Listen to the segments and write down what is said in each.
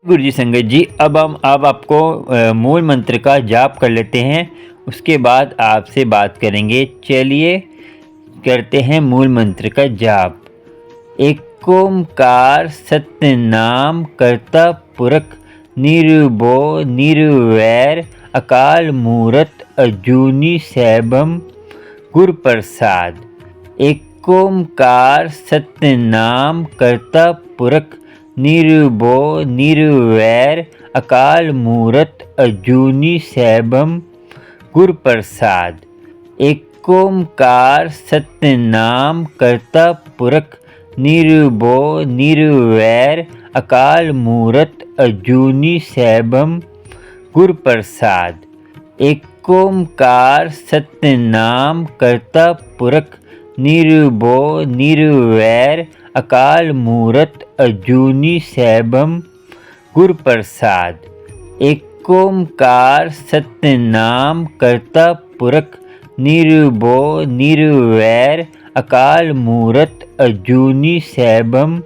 गुरुजी संगत जी, अब आपको मूल मंत्र का जाप कर लेते हैं। उसके बाद आपसे बात करेंगे। चलिए करते हैं मूल मंत्र का जाप। एक ओंकार सतनाम करता पुरख निर्भो निर्वैर अकाल मूरत अजूनी सैभम गुर प्रसाद। एक ओंकार सतनाम करता पुरख निर्भो निर्वैर अकाल मूरत अजूनी सैभम गुर प्रसाद। एक ओंकार सतनाम करता पुरख निर्भो निर्वैर अकाल मूरत अजूनी सैभम गुर प्रसाद। एक ओंकार सतनाम करता पुरख निर्भो निर्वैर अकाल मूरत अजूनी सैभम गुर प्रसाद। एक ओंकार सतनाम करता पुरख निर्भो निर्वैर अकाल मूरत अजूनी सैभम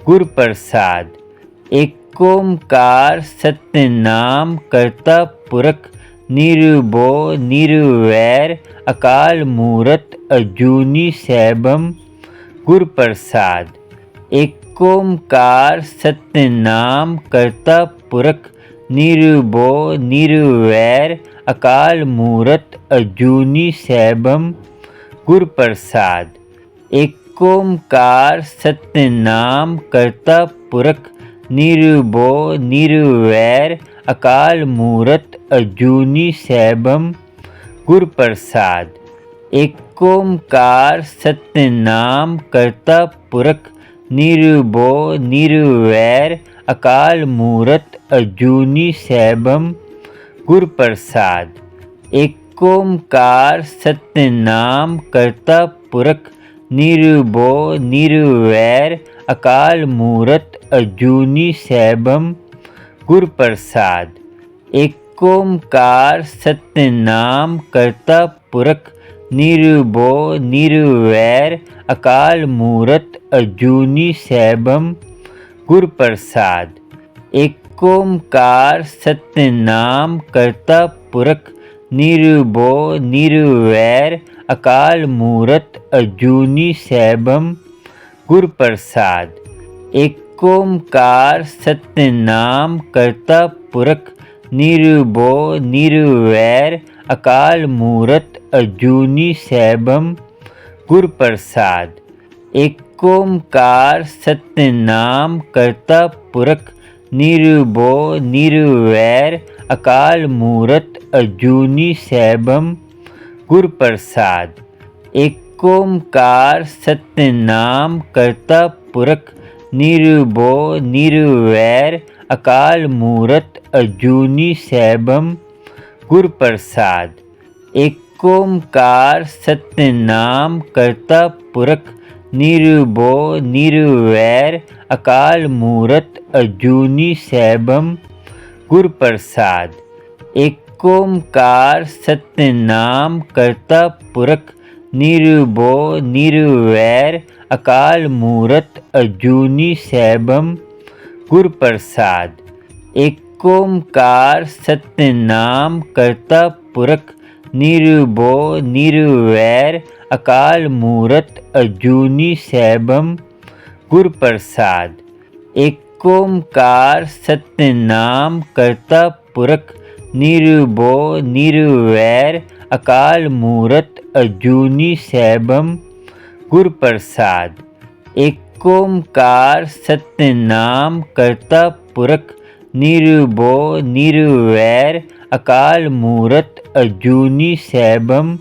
गुर प्रसाद। एक ओंकार सतनाम करता पुरख निर्भो निर्वैर अकाल मूरत अजूनी सैभम गुर प्रसाद। एक ओंकार सतनाम करता पुरख निर्भो निर्वैर अकाल मूरत अजूनी सैभम गुर प्रसाद। एक ओंकार सतनाम करता पुरख निर्भो निर्वैर अकाल मूरत अजूनी सैभम गुर प्रसाद। एक ओंकार सतनाम करता पुरख निर्भो निर्वैर अकाल मूरत अजूनी सैभम गुर प्रसाद। एक ओंकार सतनाम करता पुरख निर्भो निर्वैर अकाल मूरत अजूनी सैभम गुर प्रसाद। एक ओंकार सतनाम करता पुरख निर्भो निर्वैर अकाल मूरत अजूनी सैभम गुर प्रसाद। एक ओंकार सतनाम करता पुरख निर्भो निर्वैर अकाल मूरत अजूनी सैभम गुर प्रसाद। एक ओंकार सतनाम करता पुरख निर्भो निर्वैर अकाल मूरत अजूनी सैभम गुर प्रसाद। एक ओंकार सतनाम करता पुरख निर्भो निर्वैर अकाल मूरत अजूनी सैभम गुर प्रसाद। एक ओंकार सतनाम करता पुरख निर्भो निर्वैर अकाल मूरत अजूनी सैभम गुर प्रसाद। एक ओंकार सतनाम करता पुरख निर्भो निर्वैर अकाल मूरत अजूनी सैभम गुर प्रसाद। एक ओंकार सतनाम करता पुरख निर्भो निर्वैर अकाल मूरत अजूनी सैभम गुर प्रसाद। एक ओंकार सतनाम करता पुरख निर्भो निर्वैर अकाल मूरत अजूनी सैभम गुर प्रसाद। एक ओंकार सतनाम करता पुरख निर्भो निर्वैर अकाल मूरत अजूनी सैभम गुर प्रसाद। एक ओंकार सतनाम करता पुरख निर्भो निर्वैर अकाल मूरत अजूनी सैभम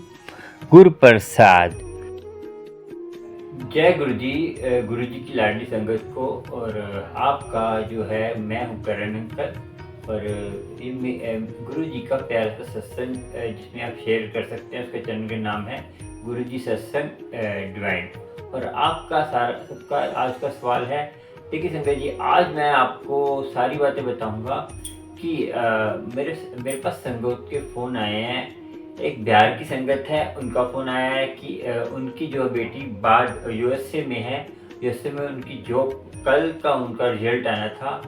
गुर प्रसाद। जय गुरु जी की लाडली संगत को। और आपका जो है मैं हूँ करण अंकल, और गुरु जी का प्यारा सा सत्संग जिसमें आप शेयर कर सकते हैं, उसके चैनल का नाम है गुरु जी सत्संग डिवाइन। और आपका सबका आज का सवाल है। देखिए संगत जी, आज मैं आपको सारी बातें बताऊंगा कि मेरे पास संगत के फ़ोन आए हैं। एक बिहार की संगत है, उनका फ़ोन आया है कि उनकी जो बेटी बाहर यूएसए में है, यूएसए में उनकी जॉब, कल का उनका रिजल्ट आया था।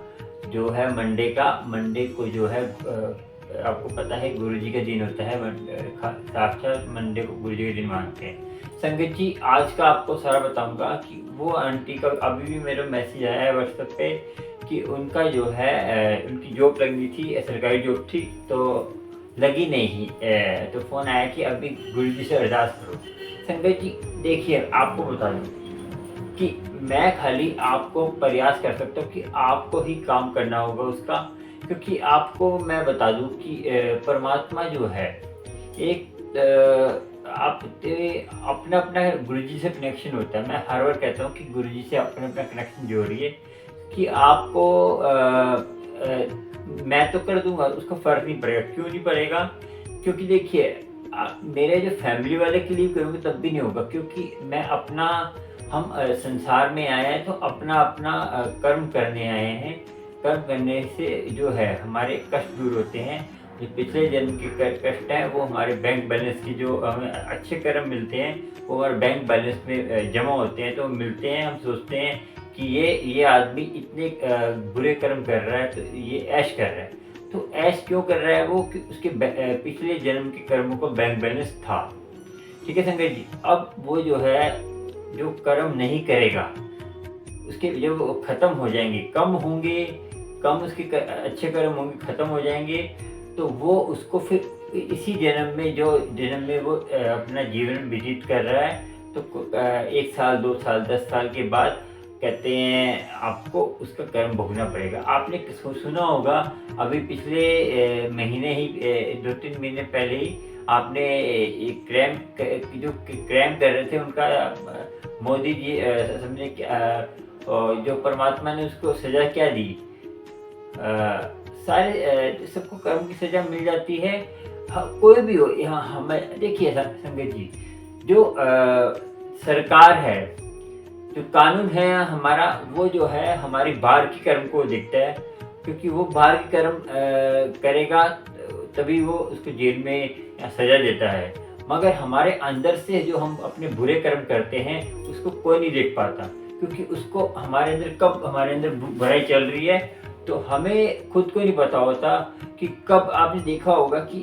जो है मंडे को जो है आपको पता है गुरुजी का दिन होता है, साक्षात मंडे को गुरुजी का दिन मानते हैं। संगत जी, आज का आपको सारा बताऊंगा कि वो आंटी का अभी भी मेरा मैसेज आया है व्हाट्सएप पे कि उनका जो है उनकी जॉब लगनी थी, सरकारी जॉब थी, तो लगी नहीं। तो फ़ोन आया कि अभी गुरुजी से अरदास करो। संगत जी देखिए, आपको बता दूँ कि मैं खाली आपको प्रयास कर सकता हूँ कि आपको ही काम करना होगा उसका, क्योंकि आपको मैं बता दूँ कि परमात्मा जो है एक आप अपना अपना गुरुजी से कनेक्शन होता है। मैं हर बार कहता हूँ कि गुरुजी से अपना अपना कनेक्शन जोड़िए कि आपको मैं तो कर दूंगा, उसका फर्क नहीं पड़ेगा। क्यों नहीं पड़ेगा? क्योंकि देखिए मेरे जो फैमिली वाले के लिए करूँगा तब भी नहीं होगा, क्योंकि मैं अपना हम संसार में आए हैं तो अपना अपना कर्म करने आए हैं। कर्म करने से जो है हमारे कष्ट दूर होते हैं। जो पिछले जन्म के कष्ट हैं वो हमारे बैंक बैलेंस की, जो हमें अच्छे कर्म मिलते हैं वो हमारे बैंक बैलेंस में जमा होते हैं, तो मिलते हैं। हम सोचते हैं कि ये आदमी इतने बुरे कर्म कर रहा है तो ये ऐश कर रहा है। तो ऐश क्यों कर रहा है वो? कि उसके पिछले जन्म के कर्मों का बैंक बैलेंस था। ठीक है संगत जी, अब वो जो है जो कर्म नहीं करेगा उसके जब वो खत्म हो जाएंगे, कम होंगे, कम उसके अच्छे कर्म होंगे, खत्म हो जाएंगे, तो वो उसको फिर इसी जन्म में, जो जन्म में वो अपना जीवन व्यतीत कर रहा है, तो 1 साल 2 साल 10 साल के बाद कहते हैं आपको उसका कर्म भोगना पड़ेगा। आपने सुना होगा अभी पिछले महीने ही 2-3 महीने पहले ही आपने एक जो क्रैम कर रहे थे उनका मोदी जी समझे जो परमात्मा ने उसको सजा क्या दी? सारे सबको कर्म की सजा मिल जाती है। कोई भी हो, यहाँ हमें देखिए संगत जी, जो सरकार है, जो कानून है हमारा, वो जो है हमारी बाहर की कर्म को देखता है, क्योंकि वो बाहर की कर्म करेगा तभी वो उसको जेल में सजा देता है। मगर हमारे अंदर से जो हम अपने बुरे कर्म करते हैं उसको कोई नहीं देख पाता, क्योंकि उसको हमारे अंदर कब हमारे अंदर बुराई चल रही है तो हमें खुद को नहीं पता होता कि कब। आपने देखा होगा कि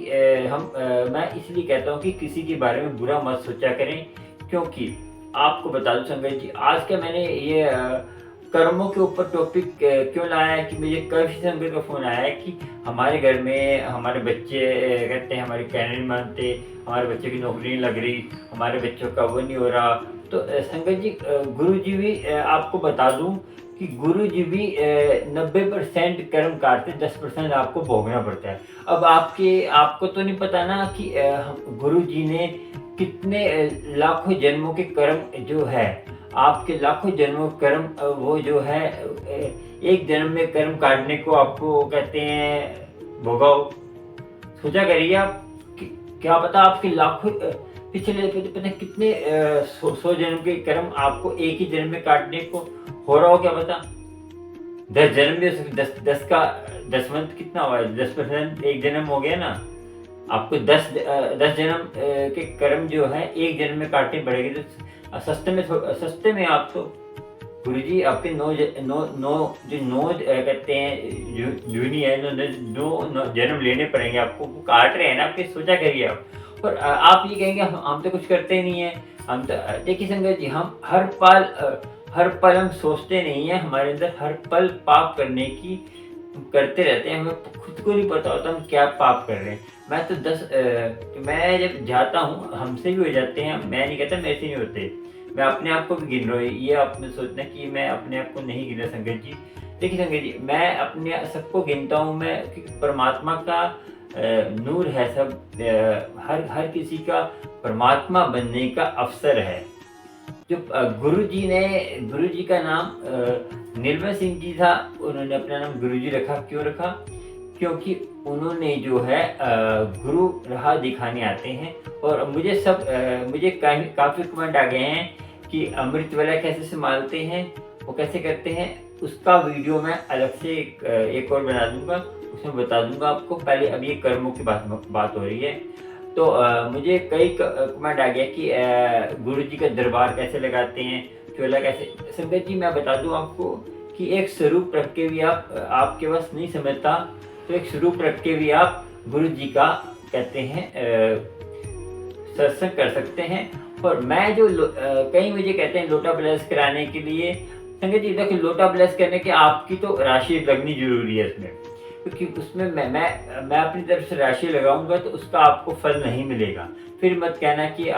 मैं इसलिए कहता हूँ कि किसी के बारे में बुरा मत सोचा करें, क्योंकि आपको बता दूं संगत जी, आज का मैंने ये कर्मों के ऊपर टॉपिक क्यों लाया है कि मुझे काफ़ी संगत का फ़ोन आया है कि हमारे घर में हमारे बच्चे कहते हैं हमारे कहने नहीं मानते, हमारे बच्चे की नौकरी नहीं लग रही, हमारे बच्चों का वो नहीं हो रहा। तो संगत जी, गुरु जी भी आपको बता दूं कि गुरु जी भी 90% कर्म काटते, 10% आपको भोगना पड़ता है। अब आपको तो नहीं पता ना कि गुरु जी ने कितने लाखों जन्मों के कर्म जो है, आपके लाखों जन्मों के कर्म वो जो है एक जन्म में कर्म काटने को आपको कहते हैं भोगाओ। सोचा करिए आप कि क्या पता आपके लाखों पिछले पता कितने 100 जन्म के कर्म आपको एक ही जन्म में काटने को हो रहा हो, क्या पता। 10 जन्म में 10 का 10वां कितना हुआ? 10% एक जन्म हो गया ना। आपको 10 जन्म के कर्म जो है एक जन्म में काटने पड़ेंगे। तो सस्ते में आप तो गुरुजी आपके 9 कहते हैं जूनी है, 9 जन्म लेने पड़ेंगे आपको। वो काट रहे हैं ना आपके, सोचा करिए आप। और आप ये कहेंगे हम तो कुछ करते ही नहीं है। हम तो देखिए संगत जी, हम हर पल हम सोचते नहीं है, हमारे अंदर हर पल पाप करने की करते रहते हैं। हमें खुद को नहीं पता होता हम क्या पाप कर रहे हैं। मैं तो मैं जब जाता हूँ हमसे भी हो जाते हैं, मैं नहीं कहता मेरे से नहीं होते, मैं अपने आप को भी गिन रहा हूँ। ये आपने सोचना कि मैं अपने आप को नहीं गिना संगत जी। देखिए संगत जी, मैं अपने सबको गिनता हूँ मैं, क्योंकि परमात्मा का नूर है सब। हर किसी का परमात्मा बनने का अवसर है। जो गुरु जी का नाम निर्मल सिंह जी था, उन्होंने अपना नाम गुरु जी रखा। क्यों रखा? क्योंकि उन्होंने जो है गुरु राह दिखाने आते हैं। और मुझे काफ़ी कमेंट आ गए हैं कि अमृत वाला कैसे संभालते हैं, वो कैसे करते हैं। उसका वीडियो मैं अलग से एक और बना दूंगा, उसमें बता दूंगा आपको। पहले अब ये कर्मों की बात हो रही है। तो मुझे कई कमेंट आ गया कि गुरु जी का दरबार कैसे लगाते हैं, चोला कैसे। संगत जी, मैं बता दूं आपको कि एक स्वरूप रख के भी आप आपके पास नहीं समझता तो एक स्वरूप रख के भी आप गुरु जी का कहते हैं सत्संग कर सकते हैं। और मैं जो कई मुझे कहते हैं लोटा ब्लेस कराने के लिए, संगत जी देखिए लोटा ब्लेस करने के आपकी तो राशि लगनी जरूरी है इसमें, क्योंकि उसमें मैं अपनी तरफ से राशि लगाऊंगा तो उसका आपको फल नहीं मिलेगा। फिर मत कहना कि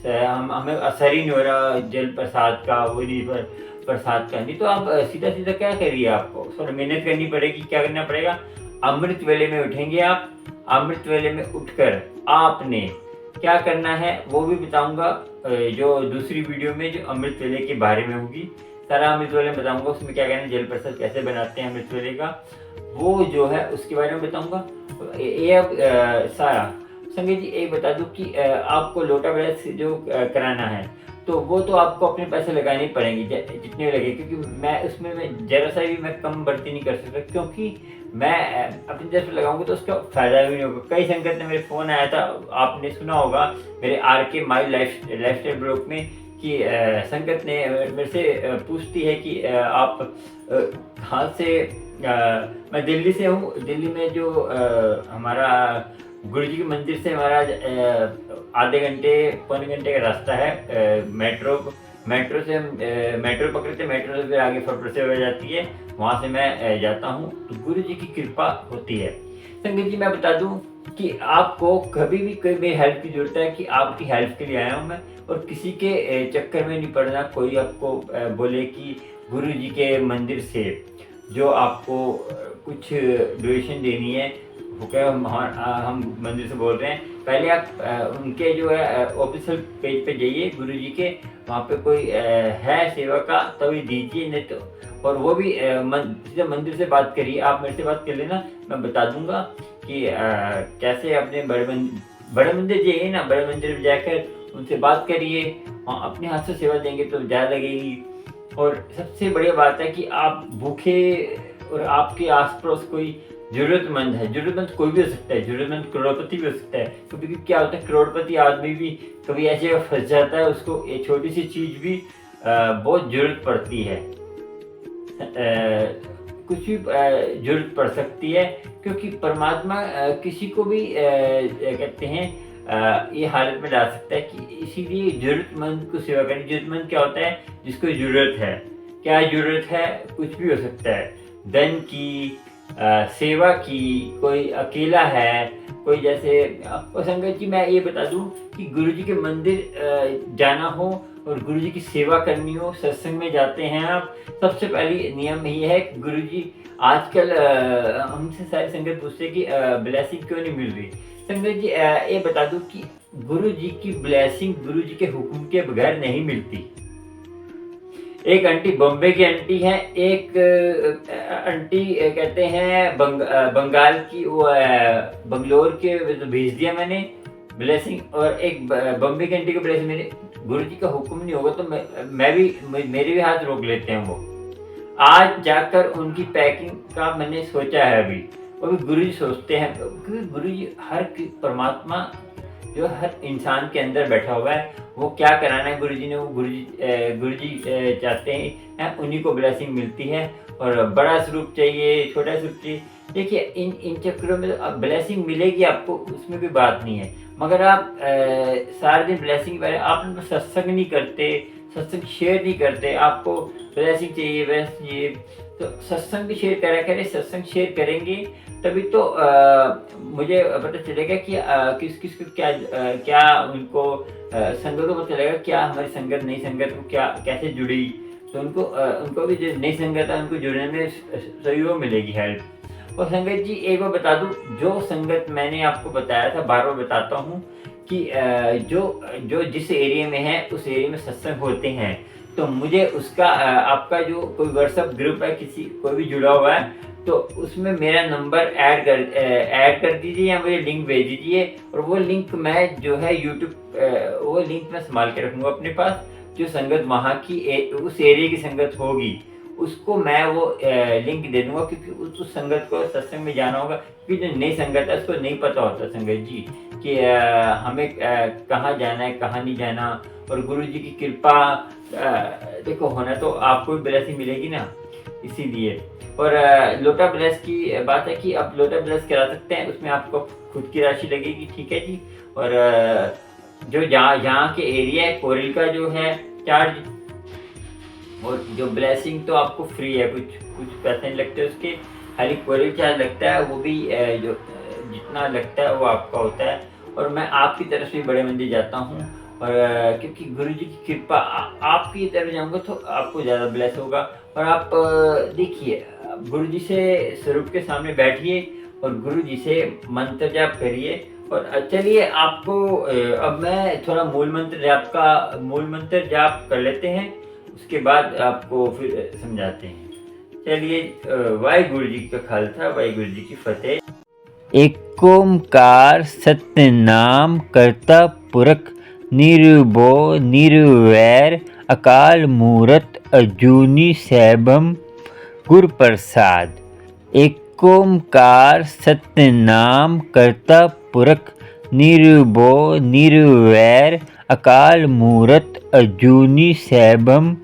हमें असर ही नहीं हो रहा जल प्रसाद का, वो नहीं प्रसाद का, नहीं तो आप सीधा सीधा क्या करिए, आपको थोड़ा मेहनत करनी पड़ेगी। क्या करना पड़ेगा, अमृत वेले में उठेंगे आप। अमृत वेले में उठकर आपने क्या करना है वो भी बताऊंगा, जो दूसरी वीडियो में जो अमृत वेले के बारे में होगी, सारा अमृत वेले में बताऊंगा। उसमें क्या करना है, जल प्रसाद कैसे बनाते हैं अमृत वेले का, वो जो है उसके बारे में बताऊंगा। ये अब सारा संगत जी एक बता दूं कि आपको लोटा ब्लेस जो कराना है तो वो तो आपको अपने पैसे लगाने ही पड़ेंगे जितने लगे, क्योंकि मैं उसमें जरा सा भी मैं कम बढ़ती नहीं कर सकता, क्योंकि मैं अपनी तरफ से लगाऊंगा तो उसका फायदा भी नहीं होगा। कई संगत ने मेरे फोन आया था, आपने सुना होगा मेरे RK माई लाइफस्टाइल ब्लॉग में, कि संगत ने मेरे से पूछती है कि आप कहाँ से, मैं दिल्ली से हूँ। दिल्ली में जो हमारा गुरु जी के मंदिर से हमारा आधे घंटे पौने घंटे का रास्ता है। मेट्रो से हम मेट्रो पकड़ते, मेट्रो से फिर आगे फटफट से हो जाती है, वहाँ से मैं जाता हूँ। तो गुरु जी की कृपा होती है। संगत जी मैं बता दूँ कि आपको कभी भी कोई मेरी हेल्प की जरूरत है, कि आपकी हेल्प के लिए आया हूँ मैं, और किसी के चक्कर में नहीं पड़ना। कोई आपको बोले कि गुरु जी के मंदिर से जो आपको कुछ डोनेशन देनी है, ओके, हम मंदिर से बोल रहे हैं, पहले आप उनके जो है ऑफिशियल पेज पे जाइए गुरु जी के, वहाँ पे कोई है सेवा का तभी दीजिए, नहीं तो, और वो भी सीधा मंदिर से बात करिए। आप मेरे से बात कर लेना, मैं बता दूंगा कि कैसे अपने बड़े मंदिर जाइए ना, बड़े मंदिर में जाकर उनसे बात करिए, अपने हाथ से सेवा देंगे तो ज़्यादा लगेगी। और सबसे बढ़िया बात है कि आप भूखे और आपके आस पड़ोस कोई जरूरतमंद है, जरूरतमंद कोई भी हो सकता है, जरूरतमंद करोड़पति भी हो सकता है। क्योंकि क्या होता है, करोड़पति आदमी भी कभी ऐसी जगह फंस जाता है, उसको ये छोटी सी चीज भी बहुत जरूरत पड़ती है, कुछ भी जरूरत पड़ सकती है। क्योंकि परमात्मा किसी को भी कहते हैं ये हालत में डाल सकता है, कि इसीलिए जरूरतमंद को सेवा करनी। जरूरतमंद क्या होता है, जिसको जरूरत है। क्या जरूरत है, कुछ भी हो सकता है, धन की, सेवा की, कोई अकेला है, कोई जैसे। और संगत जी मैं ये बता दूं कि गुरु जी के मंदिर जाना हो और गुरु जी की सेवा करनी हो, सत्संग में जाते हैं आप, सबसे पहली नियम ये है कि गुरु जी, आजकल हमसे सारी संगत पूछते कि ब्लेसिंग क्यों नहीं मिल रही। संगत जी ये बता दूं कि गुरु जी की ब्लेसिंग गुरु जी के हुक्म के बगैर नहीं मिलती। एक आंटी बॉम्बे की आंटी है, एक आंटी कहते हैं बंगाल की, वो बंगलोर के भेज दिया मैंने ब्लेसिंग, और एक बॉम्बे की आंटी को ब्लेसिंग। मैंने गुरु जी का हुक्म नहीं होगा तो मैं भी, मेरे भी हाथ रोक लेते हैं वो। आज जाकर उनकी पैकिंग का मैंने सोचा है अभी, वो भी गुरु जी सोचते हैं, क्योंकि गुरु जी परमात्मा जो हर इंसान के अंदर बैठा हुआ है, वो क्या कराना है गुरु जी ने, वो गुरु जी चाहते हैं उन्हीं को ब्लेसिंग मिलती है। और बड़ा स्वरूप चाहिए, छोटा स्वरूप चाहिए, देखिए इन चक्करों में अब ब्लेसिंग मिलेगी आपको, उसमें कोई बात नहीं है। मगर आप सारे दिन ब्लेसिंग आप सत्संग नहीं करते, सत्संग शेयर नहीं करते, आपको ब्लेसिंग चाहिए, ब्लेसिंग चाहिए, तो सत्संग भी शेयर करा करें। सत्संग शेयर करेंगे तभी तो मुझे पता चलेगा कि किस किस को क्या उनको संगत को पता चलेगा, क्या हमारी संगत नई संगत को क्या कैसे जुड़ी, तो उनको भी जो नई संगत है उनको जुड़ने में सहयोग मिलेगी, हेल्प। और संगत जी एक बार बता दूं, जो संगत मैंने आपको बताया था, बार बार बताता हूँ कि जो जिस एरिया में है उस एरिया में सत्संग होते हैं, तो मुझे उसका आपका जो कोई व्हाट्सएप ग्रुप है, कोई भी जुड़ा हुआ है, तो उसमें मेरा नंबर ऐड कर दीजिए या मुझे लिंक भेज दीजिए, और वो लिंक मैं जो है यूट्यूब वो लिंक मैं संभाल के रखूँगा अपने पास। जो संगत वहाँ की उस एरिया की संगत होगी उसको मैं वो लिंक दे दूंगा, क्योंकि उस संगत को सत्संग में जाना होगा। क्योंकि जो नई संगत है उसको नहीं पता होता संगत जी कि हमें कहाँ जाना है, कहाँ नहीं जाना। और गुरु जी की कृपा देखो होना तो आपको भी ब्लेसिंग मिलेगी ना। इसीलिए। और लोटा ब्लेस की बात है कि आप लोटा ब्लेस करा सकते हैं, उसमें आपको खुद की राशि लगेगी, ठीक है जी। और जो जहाँ जहाँ के एरिया है कोरिल का जो है चार्ज, और जो ब्लेसिंग तो आपको फ्री है, कुछ कुछ पैसे नहीं लगते उसके, खाली कोरियर चार्ज लगता है, वो भी जो जितना लगता है वो आपका होता है। और मैं आपकी तरफ से बड़े मंदिर जाता हूँ, और क्योंकि गुरु जी की कृपा आपकी तरफ जाऊँगा तो आपको ज़्यादा ब्लेस होगा। और आप देखिए, गुरु जी से स्वरूप के सामने बैठिए और गुरु जी से मंत्र जाप करिए। और चलिए आपको अब मैं थोड़ा मूल मंत्र जाप कर लेते हैं, उसके बाद आपको फिर समझाते हैं। चलिए, वाहिगुरु जी का खालसा, वाहिगुरु जी की फतेह। एक ओंकार सतनाम करता पुरख निर्भो निर्वैर अकाल मूरत अजूनी सैभम गुर प्रसाद। एक ओंकार सतनाम करता पुरख निर्भो निर्वैर अकाल मूरत अजूनी सैभम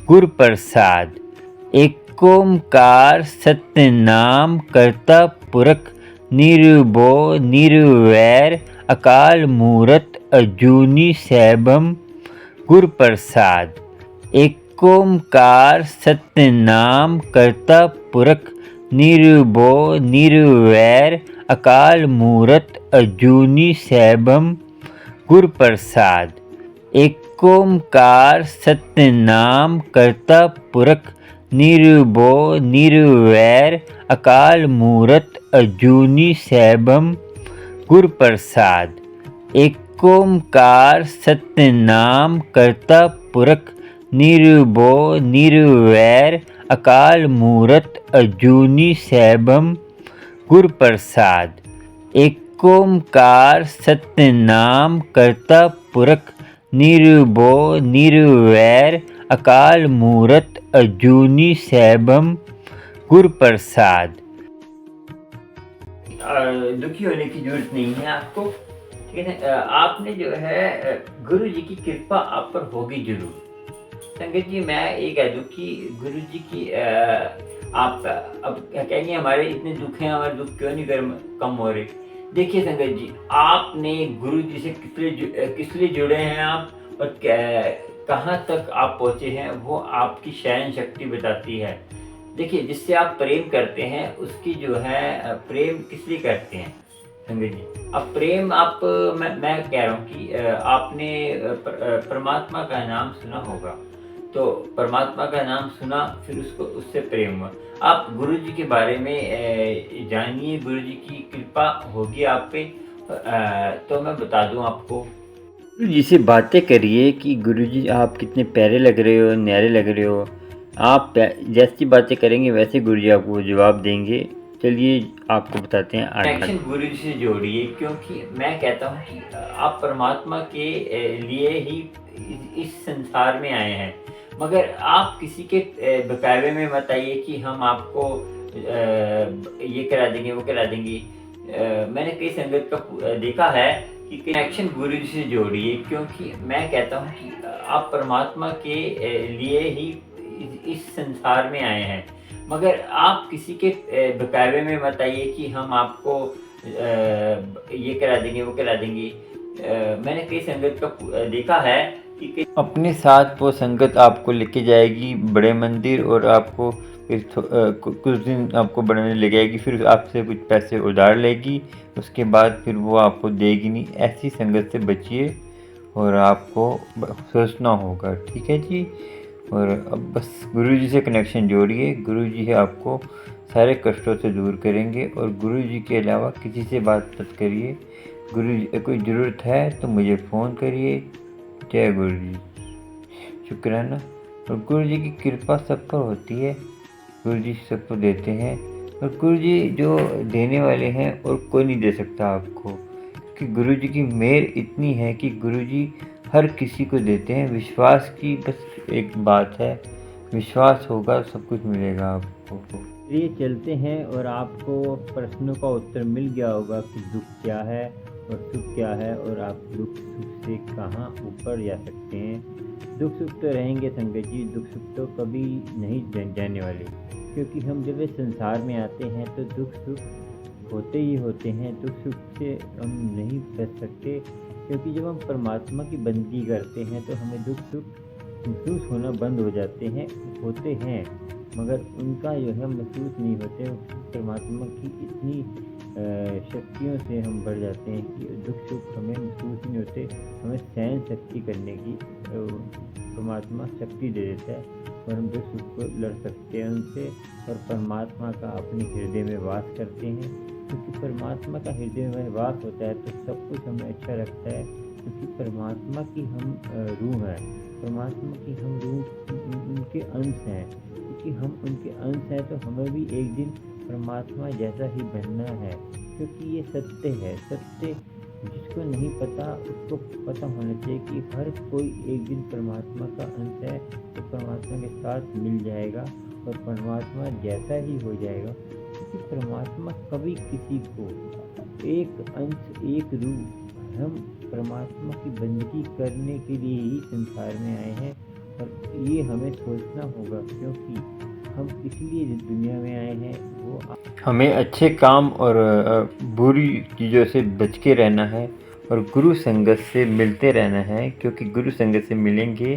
गुर प्रसाद। एक ओंकार सतनाम करता पुरख निर्भो निर्वैर अकाल मूरत अजूनी सैभम गुर प्रसाद। एक ओंकार सतनाम करता पुरख निर्भो निर्वैर अकाल मूरत अजूनी सैभम गुर प्रसाद। एक ओंकार सतनाम करता पुरख निर्भो निर्वैर अकाल मूरत अजूनी सैभम गुर प्रसाद। एक ओंकार सतनाम करता पुरख निर्भो निर्वैर अकाल मूरत अजूनी सैभम गुर प्रसाद। एक ओंकार सतनाम करता पुरख निर्भो निर्वैर अकाल मूरत अजूनी सैभम गुर प्रसाद। दुखी होने की जरूरत नहीं है आपको, ठीक है। आपने जो है गुरु जी की कृपा आप पर होगी जरूर। संगत जी, मैं ये कह दूं कि गुरु जी की आप अब कहेंगे हमारे इतने दुख हैं, हमारे दुख क्यों नहीं कम हो रहे। देखिए संगत जी, आपने गुरु जी से किस लिए जुड़े हैं आप, और कहाँ तक आप पहुँचे हैं, वो आपकी शयन शक्ति बताती है। देखिए, जिससे आप प्रेम करते हैं उसकी जो है प्रेम किस लिए करते हैं संगत जी। अब प्रेम मैं कह रहा हूँ कि आपने परमात्मा का नाम सुना होगा, तो परमात्मा का नाम सुना, फिर उसको उससे प्रेम हुआ। आप गुरु जी के बारे में जानिए, गुरु जी की कृपा होगी आप पे। तो मैं बता दूं आपको, गुरु जी से बातें करिए कि गुरु जी आप कितने प्यारे लग रहे हो, न्यारे लग रहे हो। आप जैसी बातें करेंगे वैसे गुरु जी आपको जवाब देंगे। चलिए आपको बताते हैं कनेक्शन गुरु जी से जोड़िए, क्योंकि मैं कहता हूँ कि आप परमात्मा के लिए ही इस संसार में आए हैं। मगर आप किसी के बहकावे में मत आइए कि हम आपको ये करा देंगे, वो करा देंगे। मैंने कई संगत का देखा है कि कनेक्शन गुरु जी से जोड़िए, क्योंकि मैं कहता हूँ कि आप परमात्मा के लिए ही इस संसार में आए हैं। मगर आप किसी के बहकावे में मत आइए कि हम आपको ये करा देंगे, वो करा देंगे। मैंने कई संगत का देखा है कि अपने साथ वो संगत आपको लेके जाएगी बड़े मंदिर, और आपको फिर कुछ दिन आपको बढ़ने ले जाएगी, फिर आपसे कुछ पैसे उधार लेगी, उसके बाद फिर वो आपको देगी नहीं। ऐसी संगत से बचिए और आपको सोचना होगा, ठीक है जी। और अब बस गुरु जी से कनेक्शन जोड़िए, गुरु जी आपको सारे कष्टों से दूर करेंगे। और गुरु जी के अलावा किसी से बात मत करिए। गुरु जी कोई ज़रूरत है तो मुझे फ़ोन करिए। जय गुरु जी। शुक्राना। और गुरु जी की कृपा सब पर होती है, गुरु जी सबको देते हैं, और गुरु जी जो देने वाले हैं और कोई नहीं दे सकता आपको, कि गुरु जी की मेहर इतनी है कि गुरु जी हर किसी को देते हैं। विश्वास की बस एक बात है, विश्वास होगा सब कुछ मिलेगा आपको। चलिए चलते हैं, और आपको प्रश्नों का उत्तर मिल गया होगा कि दुख क्या है और सुख क्या है और आप दुख सुख से कहाँ ऊपर जा सकते हैं। दुख सुख तो रहेंगे संगत जी, दुख सुख तो कभी नहीं जाने वाले, क्योंकि हम जब इस संसार में आते हैं तो दुख सुख होते ही होते हैं। दुख सुख से हम नहीं बच सकते, क्योंकि जब हम परमात्मा की बंदगी करते हैं तो हमें दुख सुख महसूस होना बंद हो जाते हैं, होते हैं, मगर उनका जो है महसूस नहीं होते। परमात्मा की इतनी शक्तियों से हम बढ़ जाते हैं कि दुख सुख हमें महसूस नहीं होते। हमें सहन शक्ति करने की परमात्मा शक्ति दे देता है, और हम दुख सुख को लड़ सकते हैं उनसे, और परमात्मा का अपने हृदय में वास करते हैं। क्योंकि परमात्मा का हृदय में वास होता है तो सब कुछ हमें अच्छा लगता है, क्योंकि परमात्मा की हम रूह हैं, परमात्मा की हम रूह उनके अंश हैं। क्योंकि हम उनके अंश हैं तो हमें भी एक दिन परमात्मा जैसा ही बनना है, क्योंकि ये सत्य है। सत्य जिसको नहीं पता उसको पता होना चाहिए कि हर कोई एक दिन परमात्मा का अंश है, तो परमात्मा के साथ मिल जाएगा और परमात्मा जैसा ही हो जाएगा। क्योंकि परमात्मा कभी किसी को एक अंश एक रूह, हम परमात्मा की बंदगी करने के लिए ही संसार में आए हैं, और ये हमें सोचना होगा, क्योंकि हम इसलिए दुनिया में आए हैं, वो हमें अच्छे काम और बुरी चीज़ों से बच के रहना है, और गुरु संगत से मिलते रहना है। क्योंकि गुरु संगत से मिलेंगे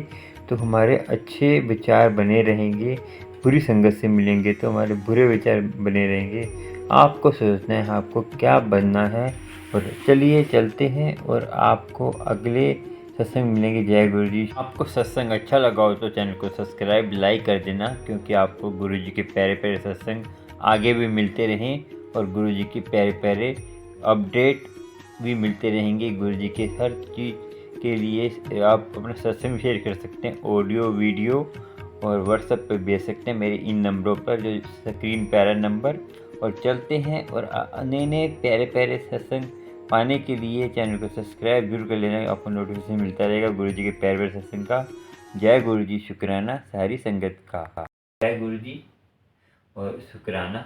तो हमारे अच्छे विचार बने रहेंगे, बुरी संगत से मिलेंगे तो हमारे बुरे विचार बने रहेंगे। आपको सोचना है आपको क्या बनना है, और चलिए चलते हैं और आपको अगले सत्संग मिलेंगे। जय गुरु जी। आपको सत्संग अच्छा लगा हो तो चैनल को सब्सक्राइब लाइक कर देना, क्योंकि आपको गुरु जी के प्यारे प्यारे सत्संग आगे भी मिलते रहें, और गुरु जी के प्यारे प्यारे अपडेट भी मिलते रहेंगे। गुरु जी के हर चीज़ के लिए आप अपना सत्संग शेयर कर सकते हैं, ऑडियो वीडियो, और व्हाट्सएप पर भेज सकते हैं मेरे इन नंबरों पर, जो स्क्रीन प्यारा नंबर। और चलते हैं, और नए नए प्यारे प्यारे सत्संग पाने के लिए चैनल को सब्सक्राइब जरूर कर लेना, आपको नोटिफिकेशन मिलता रहेगा गुरु जी के प्यारे प्यारे सत्संग का। जय गुरु जी, शुक्राना सारी संगत का। जय गुरु जी और शुक्राना।